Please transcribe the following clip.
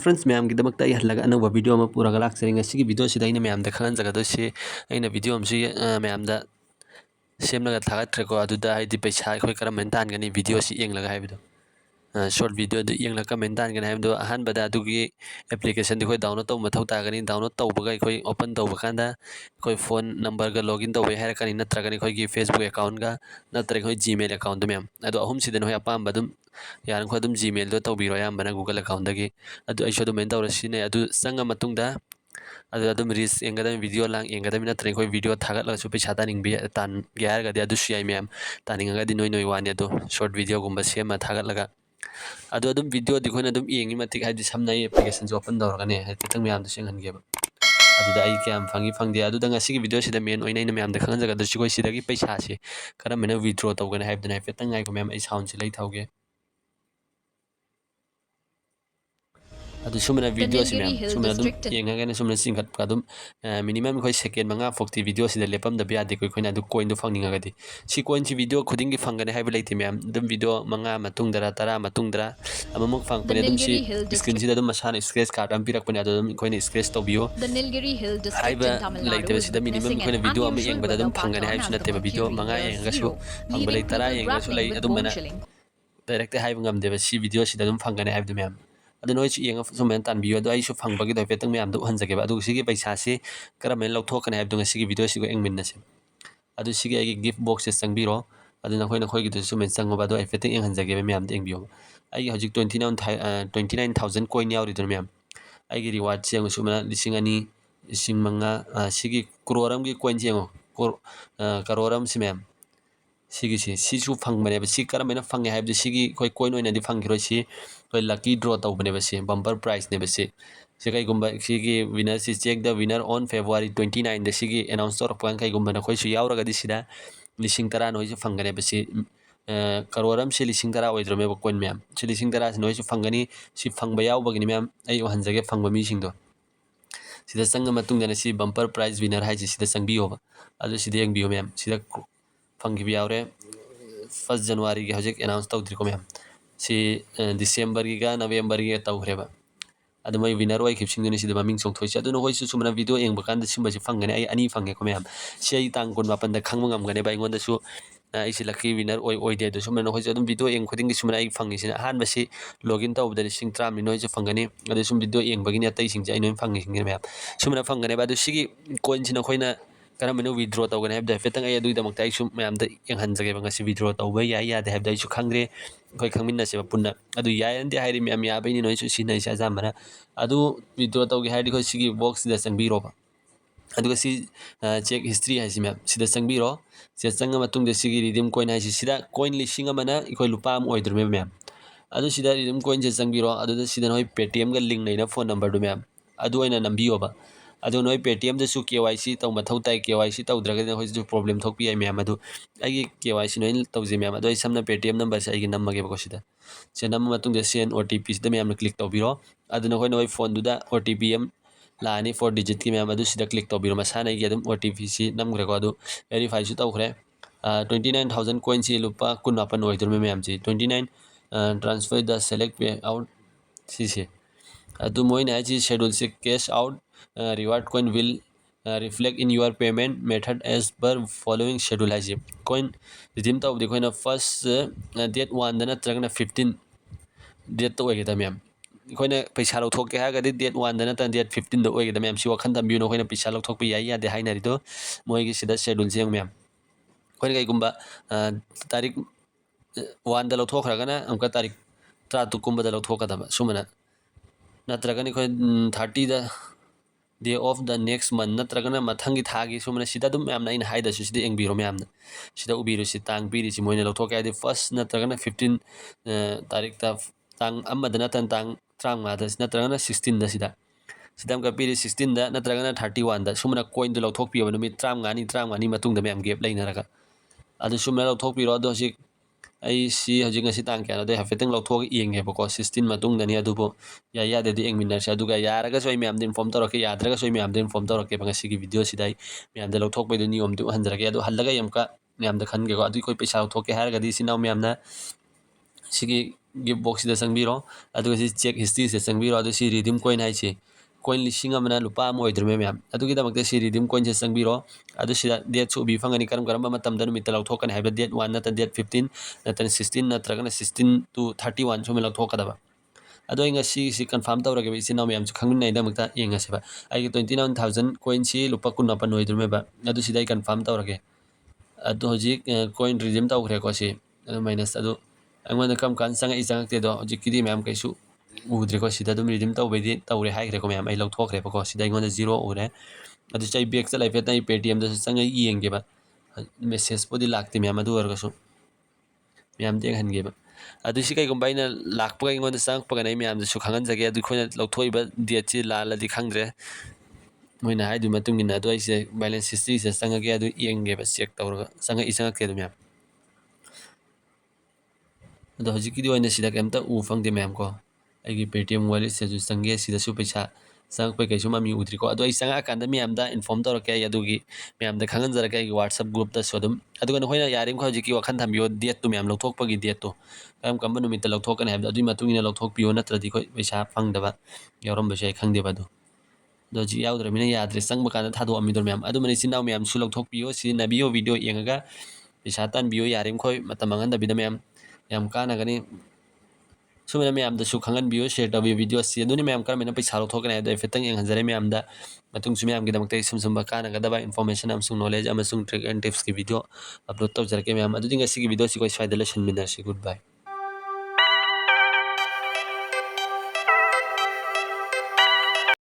Friends ma'am की दमक ताई हल्लगा अनोबा video में पूरा गलाक सरिंग सिगी वीडियो सिदा इन मैम द खलन जगह से इन वीडियो में से मैम द सेम लगा थागत ट्रको अदुदा हाइदि पैसा खोय करम मेंटान गनी वीडियो सि येंग लगा हाइबदो शॉर्ट वीडियो द येंग लगा मेंटान गनी हाइबदो अहान बदा दुगी एप्लीकेशन दि खोय डाउनलोड तो मथौ तागनी डाउनलोड तो बगा खोय ओपन तो बकांदा खोय फोन नंबर गा लॉगिन तो वे हायर कनी नत्रगनी खोय की फेसबुक अकाउंट गा नत्र खोय जीमेल अकाउंट मैम अदो अहुम सिदन होय अपाम बदुम यार खोय दुम जीमेल दो तो बिरो याम बना गूगल अकाउंट दगी अदो ऐशो दो मेन तो रसिने अदो संग मतुंगदा अदो अदुम रील्स एंगदम वीडियो लांग एंगदम नत्र खोय वीडियो थागत लगा सुपे छाता निंग बि तान ग्यार गदि अदो सियाई मैम तानिंग गदि नोय नोय वाने अदो शॉर्ट वीडियो गुम्बा सेम थागत लगा अदो अदुम वीडियो दिखोन अदुम येंगी मतिक हाइदि समनाई एप्लीकेशन जो ओपन दौरगने हाइदि तंग मैम दो सेंगहनगेबा अदुदा आई क्याम फंगी फंगदे अदुदा ngasi की वीडियो सिदा मेन ओइना इन मैम द खंगन जगा दो सिगोय सिदागी पैसा से करम मेना विथड्रॉ तौगने हाइबदना हाइफेतंग आइको मैम आई साउंड से लै थाउगे अदु सुमना वीडियो से मैम Danilgiri Hill सुमना दुम District and येंगागने सुमना सिंगत का दुम मिनिमम खोय सेकेंड मंगा फोक्ति वीडियो से लेपम द बिया दे कोय खोयना दु कोइन दु फंगनिंगागदि सि कोइन सि वीडियो खुदिंग की फंगने हाइब लेति मैम दुम वीडियो मंगा मतुंग दरा तरा मतुंग दरा अममुक फंगपने दुम सि Danilgiri Hill स्क्रीन District. सिदा दुम मसान स्क्रैच कार्ड अम पिरकपने अदु दुम खोयने स्क्रैच तौबियो The Nilgiri Hill district हाइबा in Tamil Nadu लेते is सिदा मिनिमम witnessing an खोयने वीडियो अम unusual येंगबदा weather दुम फंगने pattern हाइब as the सुनते वीडियो mercury मंगा nears येंगसु zero, फंगबले leaving तरा people येंगसु लै grappling with अदुम bone मना chilling. डायरेक्ट हाइब ngam सी वीडियो सिदा दुम फंगने हाइब मैम अदु नोय छि येंगा सुमेन तान बियो अदु आइसु फंगबगी दो पेतंग मैम दु हनजगेबा अदु सिगी पैसा से करमेन लौथोकने हाइब दुंगा सिगी वीडियो सिगो एंगमिनसे अदु सिगी आइगी गिफ्ट बॉक्स से संगबिरो अदु नखोय नखोय गिदु सुमेन संगोबा दो आइफेतंग एंगहनजगेबा मैम दे एंगबियो आइगी हजिक 29000 कोइन यावरि दुन मैम आइगी रिवार्ड से सुमेन लिसिंग अनि लिसिंग मंगा सिगी क्रोरम की कोइन जेंगो करोरम से मैम सिगी सिसु फंगबने सि करमेन फंगे हाइब सिगी कोई कोइन ओइनदि फंगिरो सि कोई लकी ड्रॉ तौबने बसे बम्पर प्राइस ने बसे से कईगुम्बा सिगी विनर सि check the winner on February 29 द सिगी अनाउंस तौरपन कईगुम्बा नखोय सु यावरगदि सिदा लिसिंग तरा नोय सु फंगने बसे करोरम से लिसिंग तरा ओइद्रोमे कोइन मैम से लिसिंग तरा नोय सु फंगनी सि फंगबा यावबगनि मैम आई हनजगे फंगबा मिसिंगदो सिदा संग मतुंगदना सि बम्पर प्राइस विनर हाइजि सिदा संगबियोबा अदु सिदा एंगबियो मैम सिदा फंगिबि यावरे 1 जनवरी की हजिक अनाउंस तौद्रिको मैम सि डिसेंबर की गा नवंबर की तौग्रेबा अदु मै विनर वाइ खिपसिंगनि सिदा ममिंग चोंथोइसे अदु नोय सु सुमना वीडियो एंगबा कांद सिमबा सि फंगने आई अनि फंगे को मैम सि आई तांग कोन मापन द खंग ngam बाइ ngoन दसु आई सि लकी विनर ओइ दे दु सुमना नोय अदुम वीडियो एंग खुदिंग सुमना आई फंगिसिना हान बसि लॉगिन तौबदा लिसिंग ट्राम नि नोय फंगनी अदु सुम वीडियो एंगबगिनि अतै सिंग जाय नोय फंगिसिंग मैम सुमना फंगने बा दु सिगी कोइन सिना खोइना करमनो विथड्रॉ तौगने हाइब द फेतंग आई अदुइ दमक ताइ सुम मैम द एंगहनजगे बंगसि विथड्रॉ तौबा याय यादे हाइब द सु खंग्रे खोय खंगमिनसे पुन्ना अदु याय अंदे हाइरि मैम याबैनि नोय सु सिनाइ सा जामना अदु विथड्रॉ तौगे हाइरि खोय सिगी बॉक्स द संगबिरोबा अदुगा सि चेक हिस्ट्री हाइसि मैम सिदा संगबिरो से संग मतुंग द सिगी रिडीम कोइन हाइसि सिदा कोइन लिसिंग अमना इखोय लुपाम ओइद्रमे मैम अदु सिदा रिडीम कोइन से संगबिरो अदु सिदा नोय पेटीएम गा लिंक नैना फोन नंबर दु मैम अदु ओइना नंबियोबा अदु नोय पेटीएम दसु केवाईसी तौ मथौ ताइ केवाईसी तौद्रगदि नोय जो प्रॉब्लम थोकपि आई मैम अदु आइगी केवाईसी नोय तौजे मैम अदु आई समना पेटीएम नंबर से आइगी नम्मगे बको सिदा से नम्म मतुंग द सेन ओटीपी सिदा मैम क्लिक तौबिरो अदु नोय नोय फोन दुदा ओटीपी एम लानी 4 डिजिट की मैम अदु सिदा क्लिक तौबिरो मसाना आइगी अदुम ओटीपी सी नमग्रेको अदु वेरीफाई सु तौखरे 29000 कोइन सी लुपा कुनापन ओइदुरमे मैम जी 29 transfer the select pay out सी से अदु मोइन हाइजी शेड्यूल से cash out reward coin will reflect in your payment method as per following schedule हाइजी कोइन रिडीम तौबदि खोइना फर्स्ट डेट 1 द नत्रगना 15 डेट तो ओइगेदा मैम खोइना पैसा लौथोके हागदि डेट 1 द नत्र डेट 15 द ओइगेदा मैम सि वखन तंबियो खोइना पैसा लौथोकपि याय यादे हाइनारिदो मोइगी सिदा शेड्यूल जेंग मैम खोइना कईगुम्बा तारीख 1 द लौथोखरगना अमका तारीख 3 कुंबा द लौथोकदबा सुमना नत्रगनि खोइ 30 the day of the next month नत्रगना मथंगी थागी सुमना सिदा दुम मैमना इन हाइदा सु सिदा एंगबिरो मैमना सिदा उबिरो सि तांग पीरि सि मोइना लौथोके आदि फर्स्ट नत्रगना 15 तारीख ता तांग अमदना तांग त्रांग मादा नत्रगना 16 द सिदा सिदम का पीरि 16 द नत्रगना 31 द सुमना कोइन दु लौथोकपियो नुमित त्रांग गानी मतुंग द मैम गेप लैनरगा अदु सुमना लौथोकपिरो अदु हजि आई सी हजि ngasi तांग क्या दे हफेतंग लौथोक येंगे बको 16 मतुंग दनी अदुबो या यादेदि एंगमिनर से अदुगा यारगा सोइ मैम दे इन्फॉर्म तौरके याद्रगा सोइ मैम दे इन्फॉर्म तौरके ngasi की वीडियो सिदाई मैम दे लौथोक पे नियम दु हंजरगे अदु हल्लगा यमका मैम दे खनगे अदु कोई पैसा लौथोके हारगदि सिनाव मैम ना सिगी गिफ्ट बॉक्स चंबीरो चेक हिस्ट्री से चंबीरो रिडीम कॉइन है कॉइन 1000 लुपा होद्रमे मैम रिडीम कॉइन से चंबीरो डेट उबी फंगनी करम करम नुमित लौथोकने है डेट 1 नत डेट 15 नत 16 नत्रगन 16 to 31 सुमे लौथोकदबा अदो ngasi confirm tawrage isi naw ma'am खंगनै दमकता येंगसेबा आई 29000 coin si lupa 18 होद्रमे बा अदो सिदा confirm tawrage अदो हजिक coin redeem tawखरे को si माइनस अदो अंगोन कम कान चंगते दो हजिकदी मैम कैसु उद्रेको सिदा दुम रिडीम तौबेदी तौरे हाइग्रेको मैम आई लौथोखरेबको सिदा इंगोन 0 उरे अदु चाइ बैक चलाइफे ताइ पेटीएम दस चंगे येंगेबा मेसेज पोदी लागते मैम अदु अरगसु मैम देख हनगेबा अदु सि कइगुम बाइना लाखपगा इंगोन चंगपगा नै मैम दसु खंगन जगे अदु खोइन लौथोइबा डेट सि लालदि खंगद्रे मोइना हाइदु मतुंगिना अदु आइसे बैलेंस हिस्ट्री से चंगगे अदु येंगेबा चेक तौरगा चंगे इचंगके दु मैम अदो हजिकदी ओइना सिदा केमता उ फंगदे मैम को आई पेटीएम वॉलेट से चंगे सिदसु पैसा चंगपै कैसु मामी उद्रिको अदो आई चंगा कांदा मैम दा इन्फॉर्म तौरके आई अदुगी मैम दा खंगन जरके आई व्हाट्सएप ग्रुप दा सदुम अदुगा नखोइना यारिम खो हजिकी वखन थम्बियो डेट तो मैम लौथोकपगी डेट तो कम कम नुमित लौथोकने है अदुई मतुंगिना लौथोकपियो नत्रदि खोइ पैसा फंगदबा यावरम बसे खंगदेबा दो दो जी याउद्रमिना याद्रे चंगब कांदा थादो अमिदो मैम अदु मनि चिनाव मैम सु लौथोकपियो सिनाबियो वीडियो येंगगा पैसा तानबियो यारिम खोइ मतम मंगनदबिदा मैम याम कानागनी सुमेना मैम दसु खंगन बियो शेयर तबि वीडियो से दुनि मैम कर मेना पैसा लौथोकने है फेतंग येंगहनजरे मैम दा मतुंग सु मैम गिदमक्ते सुम कानागदबा इन्फॉर्मेशन अमसुंग नॉलेज अमसुंग ट्रिक एंड टिप्स की वीडियो अपलोड तौजरके मैम अदुदि ngasi की वीडियो सि कोइ स्वाइदले सनमिनरसि गुड बाय।